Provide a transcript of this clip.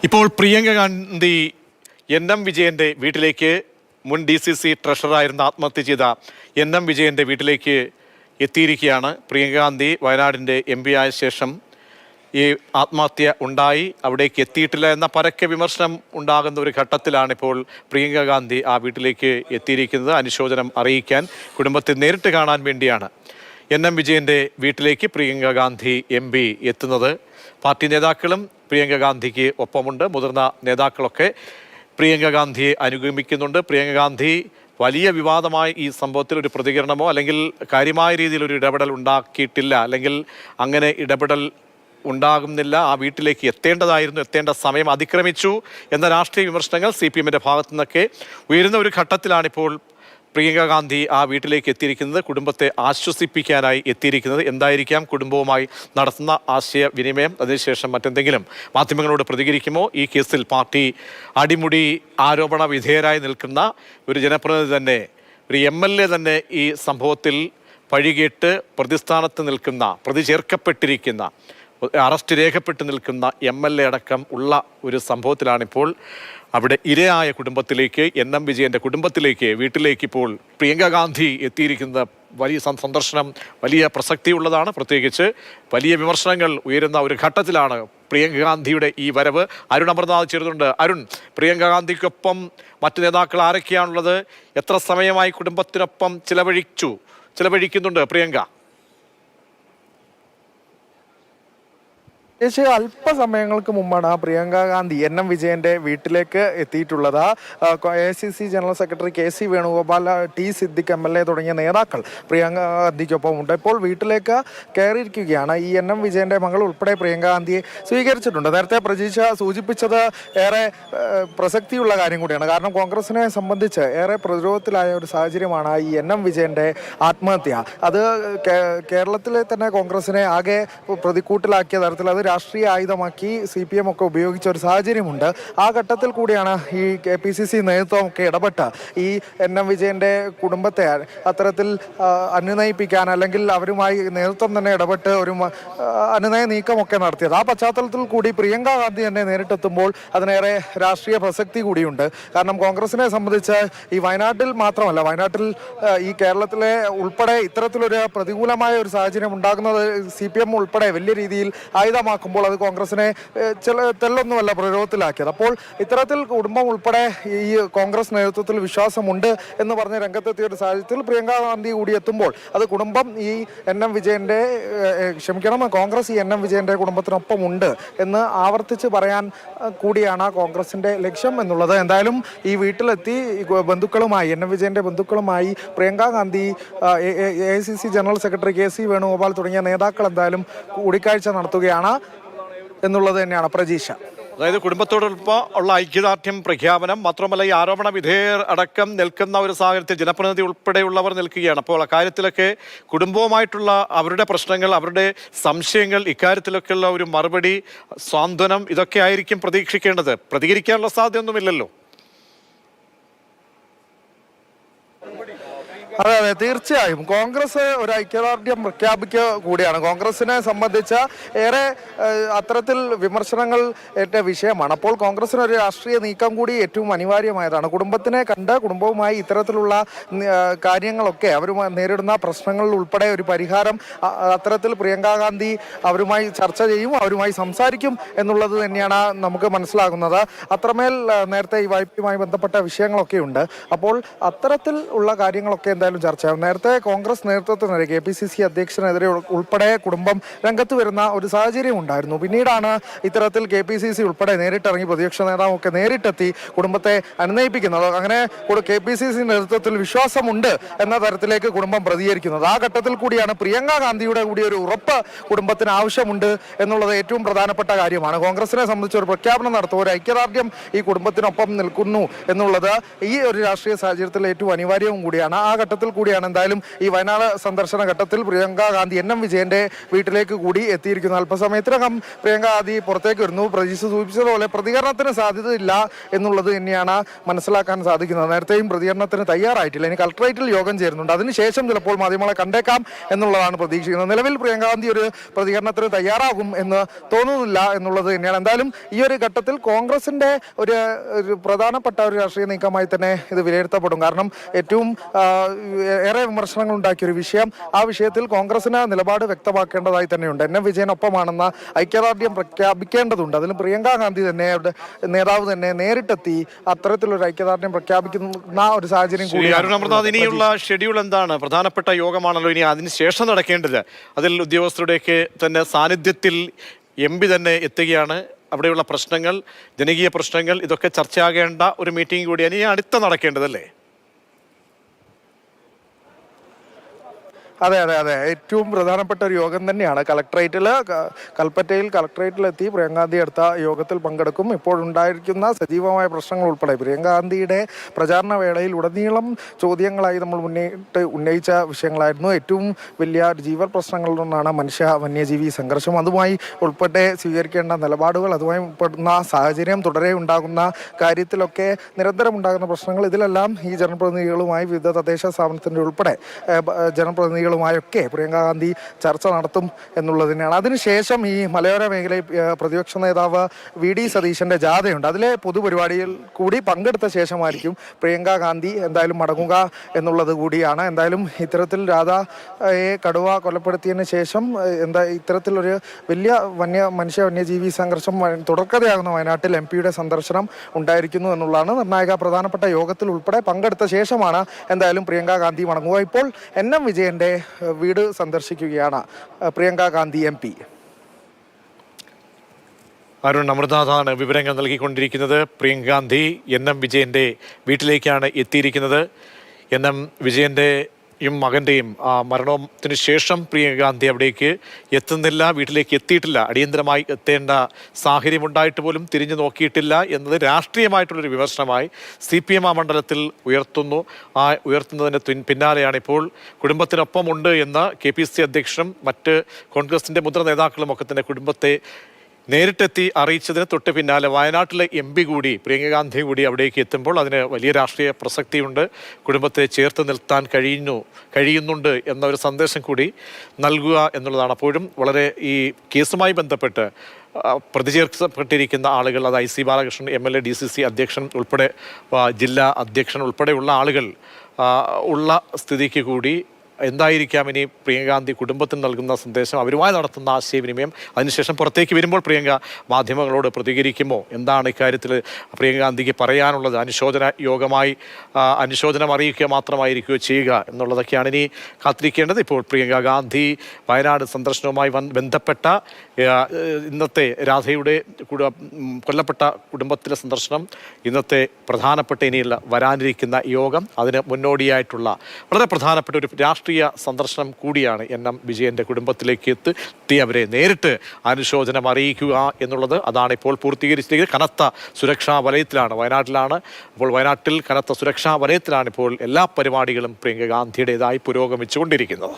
ഇപ്പോൾ പ്രിയങ്ക ഗാന്ധി എൻ.എം. വിജയന്റെ വീട്ടിലേക്ക് മുൻ DCC ട്രഷററായിരുന്ന ആത്മഹത്യ ചെയ്ത എൻ.എം. വിജയന്റെ വീട്ടിലേക്ക് എത്തിയിരിക്കുകയാണ്. പ്രിയങ്ക ഗാന്ധി വയനാടിൻ്റെ MP ആയ ശേഷം ഈ ആത്മഹത്യ ഉണ്ടായി, അവിടേക്ക് എത്തിയിട്ടില്ല എന്ന പരക്കെ വിമർശനം ഉണ്ടാകുന്ന ഒരു ഘട്ടത്തിലാണ് ഇപ്പോൾ പ്രിയങ്ക ഗാന്ധി ആ വീട്ടിലേക്ക് എത്തിയിരിക്കുന്നത്. അനുശോചനം അറിയിക്കാൻ, കുടുംബത്തെ നേരിട്ട് കാണാൻ വേണ്ടിയാണ് എൻ.എം. വിജയന്റെ വീട്ടിലേക്ക് പ്രിയങ്ക ഗാന്ധി MP എത്തുന്നത്. പാർട്ടി നേതാക്കളും പ്രിയങ്ക ഗാന്ധിക്ക് ഒപ്പമുണ്ട്. മുതിർന്ന നേതാക്കളൊക്കെ പ്രിയങ്ക ഗാന്ധിയെ അനുഗമിക്കുന്നുണ്ട്. പ്രിയങ്ക ഗാന്ധി വലിയ വിവാദമായി ഈ സംഭവത്തിൽ ഒരു പ്രതികരണമോ അല്ലെങ്കിൽ കാര്യമായ രീതിയിൽ ഒരു ഇടപെടൽ ഉണ്ടാക്കിയിട്ടില്ല, അല്ലെങ്കിൽ അങ്ങനെ ഇടപെടൽ ഉണ്ടാകുന്നില്ല. ആ വീട്ടിലേക്ക് എത്തേണ്ടതായിരുന്നു, എത്തേണ്ട സമയം അതിക്രമിച്ചു എന്ന രാഷ്ട്രീയ വിമർശനങ്ങൾ CPM-ന്റെ ഭാഗത്തു നിന്നൊക്കെ ഉയരുന്ന ഒരു ഘട്ടത്തിലാണിപ്പോൾ പ്രിയങ്ക ഗാന്ധി ആ വീട്ടിലേക്ക് എത്തിയിരിക്കുന്നത്, കുടുംബത്തെ ആശ്വസിപ്പിക്കാനായി എത്തിയിരിക്കുന്നത്. എന്തായിരിക്കാം കുടുംബവുമായി നടത്തുന്ന ആശയവിനിമയം? അതിനുശേഷം മറ്റെന്തെങ്കിലും മാധ്യമങ്ങളോട് പ്രതികരിക്കുമോ? ഈ കേസിൽ പാർട്ടി അടിമുടി ആരോപണ വിധേയരായി നിൽക്കുന്ന ഒരു ജനപ്രതിനിധി തന്നെ, ഒരു MLA തന്നെ ഈ സംഭവത്തിൽ പഴികേട്ട് പ്രതിസ്ഥാനത്ത് നിൽക്കുന്ന, പ്രതി ചേർക്കപ്പെട്ടിരിക്കുന്ന, അറസ്റ്റ് രേഖപ്പെട്ട് നിൽക്കുന്ന MLA അടക്കം ഉള്ള ഒരു സംഭവത്തിലാണിപ്പോൾ അവിടെ ഇരയായ കുടുംബത്തിലേക്ക്, എൻ.എം. വിജയന്റെ കുടുംബത്തിലേക്ക്, വീട്ടിലേക്ക് ഇപ്പോൾ പ്രിയങ്ക ഗാന്ധി എത്തിയിരിക്കുന്നത്. വലിയ സന്ദർശനം വലിയ പ്രസക്തിയുള്ളതാണ്. പ്രത്യേകിച്ച് വലിയ വിമർശനങ്ങൾ ഉയരുന്ന ഒരു ഘട്ടത്തിലാണ് പ്രിയങ്ക ഗാന്ധിയുടെ ഈ വരവ്. അരുൺ അമർനാഥ് ചേരുന്നുണ്ട്. അരുൺ, പ്രിയങ്ക ഗാന്ധിക്കൊപ്പം മറ്റു നേതാക്കൾ ആരൊക്കെയാണുള്ളത്? എത്ര സമയമായി കുടുംബത്തിനൊപ്പം ചിലവഴിക്കുന്നുണ്ട് പ്രിയങ്ക? അല്പസമയങ്ങൾക്ക് മുമ്പാണ് പ്രിയങ്ക ഗാന്ധി എൻ.എം. വിജയന്റെ വീട്ടിലേക്ക് എത്തിയിട്ടുള്ളത്. AICC general secretary KC Venugopal, T. Siddique MLA തുടങ്ങിയ നേതാക്കൾ പ്രിയങ്ക ഗാന്ധിക്കൊപ്പം ഉണ്ട്. ഇപ്പോൾ വീട്ടിലേക്ക് കയറിയിരിക്കുകയാണ്. ഈ എൻ.എം. വിജയന്റെ മകൾ ഉൾപ്പെടെ പ്രിയങ്ക ഗാന്ധിയെ സ്വീകരിച്ചിട്ടുണ്ട്. നേരത്തെ പ്രതീക്ഷ സൂചിപ്പിച്ചത് ഏറെ പ്രസക്തിയുള്ള കാര്യം കൂടിയാണ്. കാരണം കോൺഗ്രസിനെ സംബന്ധിച്ച് ഏറെ പ്രതിരോധത്തിലായ ഒരു സാഹചര്യമാണ് ഈ എൻ.എം. വിജയന്റെ ആത്മഹത്യ. അത് കേരളത്തിലെ തന്നെ കോൺഗ്രസിനെ ആകെ പ്രതിക്കൂട്ടിലാക്കിയ തരത്തിൽ അത് രാഷ്ട്രീയ ആയുധമാക്കി CPM ഒക്കെ ഉപയോഗിച്ച ഒരു സാഹചര്യമുണ്ട്. ആ ഘട്ടത്തിൽ കൂടിയാണ് ഈ KPCC നേതൃത്വമൊക്കെ ഇടപെട്ട് ഈ എൻ.എം. വിജയന്റെ കുടുംബത്തെ അത്തരത്തിൽ അനുനയിപ്പിക്കാൻ, അല്ലെങ്കിൽ അവരുമായി നേതൃത്വം തന്നെ ഇടപെട്ട് ഒരു അനുനയ നീക്കമൊക്കെ നടത്തിയത്. ആ പശ്ചാത്തലത്തിൽ കൂടി പ്രിയങ്ക ഗാന്ധി തന്നെ നേരിട്ടെത്തുമ്പോൾ അതിനേറെ രാഷ്ട്രീയ പ്രസക്തി കൂടിയുണ്ട്. കാരണം കോൺഗ്രസിനെ സംബന്ധിച്ച് ഈ വയനാട്ടിൽ മാത്രമല്ല, വയനാട്ടിൽ ഈ കേരളത്തിലെ ഉൾപ്പെടെ ഇത്തരത്തിലൊരു പ്രതികൂലമായ ഒരു സാഹചര്യം ഉണ്ടാകുന്നത് CPM ഉൾപ്പെടെ വലിയ രീതിയിൽ ആയുധമാക്കുമ്പോൾ അത് കോൺഗ്രസിനെ തെല്ലൊന്നുമല്ല പ്രതിരോധത്തിലാക്കിയത്. അപ്പോൾ ഇത്തരത്തിൽ കുടുംബം ഉൾപ്പെടെ ഈ കോൺഗ്രസ് നേതൃത്വത്തിൽ വിശ്വാസമുണ്ട് എന്ന് പറഞ്ഞ് രംഗത്തെത്തിയ ഒരു സാഹചര്യത്തിൽ പ്രിയങ്ക ഗാന്ധി കൂടി എത്തുമ്പോൾ അത് കുടുംബം ഈ എൻ.എം. വിജയന്റെ കോൺഗ്രസ് ഈ എൻ.എം. വിജയന്റെ കുടുംബത്തിനൊപ്പം ഉണ്ട് എന്ന് ആവർത്തിച്ച് പറയാൻ കൂടിയാണ് കോൺഗ്രസിന്റെ ലക്ഷ്യം എന്നുള്ളത്. എന്തായാലും ഈ വീട്ടിലെത്തി ബന്ധുക്കളുമായി, എൻ.എം. വിജയന്റെ ബന്ധുക്കളുമായി Priyanka Gandhi, AICC general secretary KC Venugopal തുടങ്ങിയ നേതാക്കൾ എന്തായാലും കൂടിക്കാഴ്ച നടത്തുകയാണ് എന്നുള്ളത് തന്നെയാണ് പ്രതീക്ഷ. അതായത് കുടുംബത്തോടൊപ്പം ഉള്ള ഐക്യദാർഢ്യം പ്രഖ്യാപനം മാത്രമല്ല, ഈ ആരോപണ വിധേയർ അടക്കം നിൽക്കുന്ന ഒരു സാഹചര്യത്തിൽ ജനപ്രതിനിധി ഉൾപ്പെടെയുള്ളവർ നിൽക്കുകയാണ്. അപ്പോൾ അക്കാര്യത്തിലൊക്കെ കുടുംബവുമായിട്ടുള്ള അവരുടെ പ്രശ്നങ്ങൾ, അവരുടെ സംശയങ്ങൾ, ഇക്കാര്യത്തിലൊക്കെയുള്ള ഒരു മറുപടി, സാന്ത്വനം, ഇതൊക്കെ ആയിരിക്കും പ്രതീക്ഷിക്കേണ്ടത്. പ്രതികരിക്കാനുള്ള സാധ്യതയൊന്നുമില്ലല്ലോ. അതെ, തീർച്ചയായും കോൺഗ്രസ് ഒരു ഐക്യദാർഢ്യം പ്രഖ്യാപിക്കുക കൂടിയാണ്. കോൺഗ്രസിനെ സംബന്ധിച്ച് ഏറെ അത്തരത്തിൽ വിമർശനങ്ങൾ ഏറ്റ വിഷയമാണ്. അപ്പോൾ കോൺഗ്രസിന് ഒരു രാഷ്ട്രീയ നീക്കം കൂടി ഏറ്റവും അനിവാര്യമായതാണ്. കുടുംബത്തിനെ കണ്ട് കുടുംബവുമായി ഇത്തരത്തിലുള്ള കാര്യങ്ങളൊക്കെ, അവരുമായി നേരിടുന്ന പ്രശ്നങ്ങളിൽ ഉൾപ്പെടെ ഒരു പരിഹാരം അത്തരത്തിൽ പ്രിയങ്ക ഗാന്ധി അവരുമായി ചർച്ച ചെയ്യും, അവരുമായി സംസാരിക്കും എന്നുള്ളത് തന്നെയാണ് നമുക്ക് മനസ്സിലാകുന്നത്. അത്രമേൽ നേരത്തെ ഈ വായ്പയുമായി ബന്ധപ്പെട്ട വിഷയങ്ങളൊക്കെ ഉണ്ട്. അപ്പോൾ അത്തരത്തിൽ ഉള്ള കാര്യങ്ങളൊക്കെ ചർച്ചയാവും. നേരത്തെ കോൺഗ്രസ് നേതൃത്വത്തിനെതിരെ KPCC അധ്യക്ഷനെതിരെ ഉൾപ്പെടെ കുടുംബം രംഗത്ത് വരുന്ന ഒരു സാഹചര്യം ഉണ്ടായിരുന്നു. പിന്നീടാണ് ഇത്തരത്തിൽ KPCC ഉൾപ്പെടെ നേരിട്ടിറങ്ങി പ്രതിപക്ഷ നേതാവൊക്കെ നേരിട്ടെത്തി കുടുംബത്തെ അനുനയിപ്പിക്കുന്നത്. അങ്ങനെ KPCC നേതൃത്വത്തിൽ വിശ്വാസമുണ്ട് എന്ന തരത്തിലേക്ക് കുടുംബം പ്രതികരിക്കുന്നത്. ആ ഘട്ടത്തിൽ കൂടിയാണ് പ്രിയങ്ക ഗാന്ധിയുടെ കൂടി ഒരു ഉറപ്പ് കുടുംബത്തിന് ആവശ്യമുണ്ട് എന്നുള്ളത് ഏറ്റവും പ്രധാനപ്പെട്ട കാര്യമാണ്. കോൺഗ്രസിനെ സംബന്ധിച്ച് ഒരു പ്രഖ്യാപനം നടത്തുക, ഒരു ഐക്യദാർഢ്യം ഈ കുടുംബത്തിനൊപ്പം നിൽക്കുന്നു എന്നുള്ളത് ഈ ഒരു രാഷ്ട്രീയ സാഹചര്യത്തിൽ ഏറ്റവും അനിവാര്യവും കൂടിയാണ്. ആ ഘട്ടത്തിൽ ഘട്ടത്തിൽ കൂടിയാണ് എന്തായാലും ഈ വയനാട് സന്ദർശന ഘട്ടത്തിൽ പ്രിയങ്ക ഗാന്ധി NM വിജയന്റെ വീട്ടിലേക്ക് കൂടി എത്തിയിരിക്കുന്നു. അല്പസമയത്തിനകം പ്രിയങ്ക ഗാന്ധി പുറത്തേക്ക് വരുന്നു. പ്രതീക്ഷ സൂചിപ്പിച്ചതുപോലെ പ്രതികരണത്തിന് സാധ്യതയില്ല എന്നുള്ളത് തന്നെയാണ് മനസ്സിലാക്കാൻ സാധിക്കുന്നത്. നേരത്തെയും പ്രതികരണത്തിന് തയ്യാറായിട്ടില്ല. ഇനി കളക്ടറേറ്റിൽ യോഗം ചേരുന്നുണ്ട്. അതിനുശേഷം ചിലപ്പോൾ മാധ്യമങ്ങളെ കണ്ടേക്കാം എന്നുള്ളതാണ് പ്രതീക്ഷിക്കുന്നത്. നിലവിൽ പ്രിയങ്ക ഗാന്ധി ഒരു പ്രതികരണത്തിന് തയ്യാറാകും എന്ന് തോന്നുന്നില്ല എന്നുള്ളത് തന്നെയാണ്. എന്തായാലും ഈ ഒരു ഘട്ടത്തിൽ കോൺഗ്രസിന്റെ ഒരു പ്രധാനപ്പെട്ട ഒരു രാഷ്ട്രീയ നീക്കമായി തന്നെ ഇത് വിലയിരുത്തപ്പെടും. കാരണം ഏറ്റവും ഏറെ വിമർശനങ്ങൾ ഉണ്ടാക്കിയ ഒരു വിഷയം, ആ വിഷയത്തിൽ കോൺഗ്രസിന് നിലപാട് വ്യക്തമാക്കേണ്ടതായി തന്നെയുണ്ട്. NM വിജയനൊപ്പമാണെന്ന ഐക്യദാർഢ്യം പ്രഖ്യാപിക്കേണ്ടതുണ്ട്. അതിന് പ്രിയങ്ക ഗാന്ധി തന്നെ നേതാവ് തന്നെ നേരിട്ടെത്തി അത്തരത്തിലൊരു ഐക്യദാർഢ്യം പ്രഖ്യാപിക്കുന്ന ഒരു സാഹചര്യം കൂടി. അരുണാമൃതനാഥ്, ഇനിയുള്ള ഷെഡ്യൂൾ എന്താണ്? പ്രധാനപ്പെട്ട യോഗമാണല്ലോ ഇനി അതിനുശേഷം നടക്കേണ്ടത്. അതിൽ ഉദ്യോഗസ്ഥരുടെയൊക്കെ തന്നെ സാന്നിധ്യത്തിൽ MP തന്നെ എത്തുകയാണ്. അവിടെയുള്ള പ്രശ്നങ്ങൾ, ജനകീയ പ്രശ്നങ്ങൾ, ഇതൊക്കെ ചർച്ചയാകേണ്ട ഒരു മീറ്റിംഗ് കൂടിയാണ് ഇനി അടുത്ത നടക്കേണ്ടതല്ലേ? അതെ അതെ അതെ ഏറ്റവും പ്രധാനപ്പെട്ട ഒരു യോഗം തന്നെയാണ്. കൽപ്പറ്റയിൽ കളക്ടറേറ്റിലെത്തി പ്രിയങ്ക ഗാന്ധി അടുത്ത യോഗത്തിൽ പങ്കെടുക്കും. ഇപ്പോഴുണ്ടായിരിക്കുന്ന സജീവമായ പ്രശ്നങ്ങൾ ഉൾപ്പെടെ പ്രിയങ്ക ഗാന്ധിയുടെ പ്രചാരണ വേളയിൽ ഉടനീളം ചോദ്യങ്ങളായി നമ്മൾ ഉന്നയിച്ച വിഷയങ്ങളായിരുന്നു. ഏറ്റവും വലിയ ജീവൽ പ്രശ്നങ്ങളിലൊന്നാണ് മനുഷ്യ വന്യജീവി സംഘർഷം. അതുമായി ഉൾപ്പെടെ സ്വീകരിക്കേണ്ട നിലപാടുകൾ, അതുമായി ഉൾപ്പെടുന്ന സാഹചര്യം, തുടരെ ഉണ്ടാകുന്ന കാര്യത്തിലൊക്കെ നിരന്തരം ഉണ്ടാകുന്ന പ്രശ്നങ്ങൾ, ഇതിലെല്ലാം ഈ ജനപ്രതിനിധികളുമായി വിവിധ തദ്ദേശ സ്ഥാപനത്തിൻ്റെ ഉൾപ്പെടെ ജനപ്രതിനിധികളുമായൊക്കെ പ്രിയങ്ക ഗാന്ധി ചർച്ച നടത്തും എന്നുള്ളത് തന്നെയാണ്. അതിനുശേഷം ഈ മലയോര മേഖലയിൽ പ്രതിപക്ഷ നേതാവ് VD സതീശന്റെ ജാഥയുണ്ട്. അതിലെ പൊതുപരിപാടിയിൽ കൂടി പങ്കെടുത്ത ശേഷമായിരിക്കും പ്രിയങ്ക ഗാന്ധി എന്തായാലും മടങ്ങുക എന്നുള്ളത് കൂടിയാണ്. എന്തായാലും ഇത്തരത്തിൽ രാധയെ കടുവ കൊലപ്പെടുത്തിയതിന് ശേഷം ഇത്തരത്തിലൊരു വലിയ മനുഷ്യ വന്യജീവി സംഘർഷം തുടർക്കഥയാകുന്ന വയനാട്ടിൽ MP സന്ദർശനം ഉണ്ടായിരിക്കുന്നു എന്നുള്ളതാണ് നിർണായക. പ്രധാനപ്പെട്ട യോഗത്തിൽ ഉൾപ്പെടെ പങ്കെടുത്ത ശേഷമാണ് എന്തായാലും പ്രിയങ്ക ഗാന്ധി മടങ്ങുക. ഇപ്പോൾ NM വിജയന്റെ വീട് സന്ദർശിക്കുകയാണ് പ്രിയങ്ക ഗാന്ധി MP. അരുൺ അമൃതനാഥാണ് വിവരങ്ങൾ നൽകിക്കൊണ്ടിരിക്കുന്നത്. പ്രിയങ്ക ഗാന്ധി NM വിജയന്റെ വീട്ടിലേക്കാണ് എത്തിയിരിക്കുന്നത്. NM വിജയന്റെ മകൻ്റെയും മരണത്തിന് ശേഷം പ്രിയങ്ക ഗാന്ധി അവിടേക്ക് എത്തുന്നില്ല, വീട്ടിലേക്ക് എത്തിയിട്ടില്ല. അടിയന്തരമായി എത്തേണ്ട സാഹചര്യം ഉണ്ടായിട്ട് പോലും തിരിഞ്ഞു നോക്കിയിട്ടില്ല എന്നത് രാഷ്ട്രീയമായിട്ടുള്ളൊരു വിമർശനമായി CPM ആ മണ്ഡലത്തിൽ ഉയർത്തുന്നു. ആ ഉയർത്തുന്നതിന് പിന്നാലെയാണ് ഇപ്പോൾ കുടുംബത്തിനൊപ്പമുണ്ട് എന്ന് KPC അധ്യക്ഷനും മറ്റ് കോൺഗ്രസിൻ്റെ മുതിർന്ന നേതാക്കളും ഒക്കെ തന്നെ കുടുംബത്തെ നേരിട്ടെത്തി അറിയിച്ചതിന് തൊട്ട് പിന്നാലെ വയനാട്ടിലെ MP കൂടി പ്രിയങ്ക ഗാന്ധി കൂടി അവിടേക്ക് എത്തുമ്പോൾ അതിന് വലിയ രാഷ്ട്രീയ പ്രസക്തിയുണ്ട്. കുടുംബത്തെ ചേർത്ത് നിർത്താൻ കഴിയുന്നുണ്ട് എന്നൊരു സന്ദേശം കൂടി നൽകുക എന്നുള്ളതാണ്. അപ്പോഴും വളരെ ഈ കേസുമായി ബന്ധപ്പെട്ട് പ്രതിചേർക്കപ്പെട്ടിരിക്കുന്ന ആളുകൾ, അത് IC ബാലകൃഷ്ണൻ MLA DCC അധ്യക്ഷൻ ഉൾപ്പെടെ ജില്ലാ അധ്യക്ഷൻ ഉൾപ്പെടെയുള്ള ആളുകൾ ഉള്ള സ്ഥിതിക്ക് കൂടി എന്തായിരിക്കാം ഇനി പ്രിയങ്ക ഗാന്ധി കുടുംബത്തിന് നൽകുന്ന സന്ദേശം, അവരുമായി നടത്തുന്ന ആശയവിനിമയം, അതിനുശേഷം പുറത്തേക്ക് വരുമ്പോൾ പ്രിയങ്ക മാധ്യമങ്ങളോട് പ്രതികരിക്കുമോ, എന്താണ് ഇക്കാര്യത്തിൽ പ്രിയങ്ക ഗാന്ധിക്ക് പറയാനുള്ളത്, അനുശോചനം അറിയിക്കുക മാത്രമായിരിക്കുകയോ ചെയ്യുക എന്നുള്ളതൊക്കെയാണ് ഇനി കാത്തിരിക്കേണ്ടത്. ഇപ്പോൾ പ്രിയങ്ക ഗാന്ധി വയനാട് സന്ദർശനവുമായി ബന്ധപ്പെട്ട ഇന്നത്തെ രാധയുടെ കൊല്ലപ്പെട്ട കുടുംബത്തിലെ സന്ദർശനം, ഇന്നത്തെ പ്രധാനപ്പെട്ട ഇനിയുള്ള വരാനിരിക്കുന്ന യോഗം, അതിന് മുന്നോടിയായിട്ടുള്ള വളരെ പ്രധാനപ്പെട്ട ഒരു രാഷ്ട്രീയ സന്ദർശനം കൂടിയാണ് NM വിജയന്റെ കുടുംബത്തിലേക്ക് എത്തി അവരെ നേരിട്ട് അനുശോചനം അറിയിക്കുക എന്നുള്ളത്. അതാണ് ഇപ്പോൾ പൂർത്തീകരിച്ചിരിക്കുന്നത്. കനത്ത സുരക്ഷാ വലയത്തിലാണ്, വയനാട്ടിലാണ്. അപ്പോൾ വയനാട്ടിൽ കനത്ത സുരക്ഷാ വലയത്തിലാണ് ഇപ്പോൾ എല്ലാ പരിപാടികളും പ്രിയങ്ക ഗാന്ധിയുടേതായി പുരോഗമിച്ചുകൊണ്ടിരിക്കുന്നത്.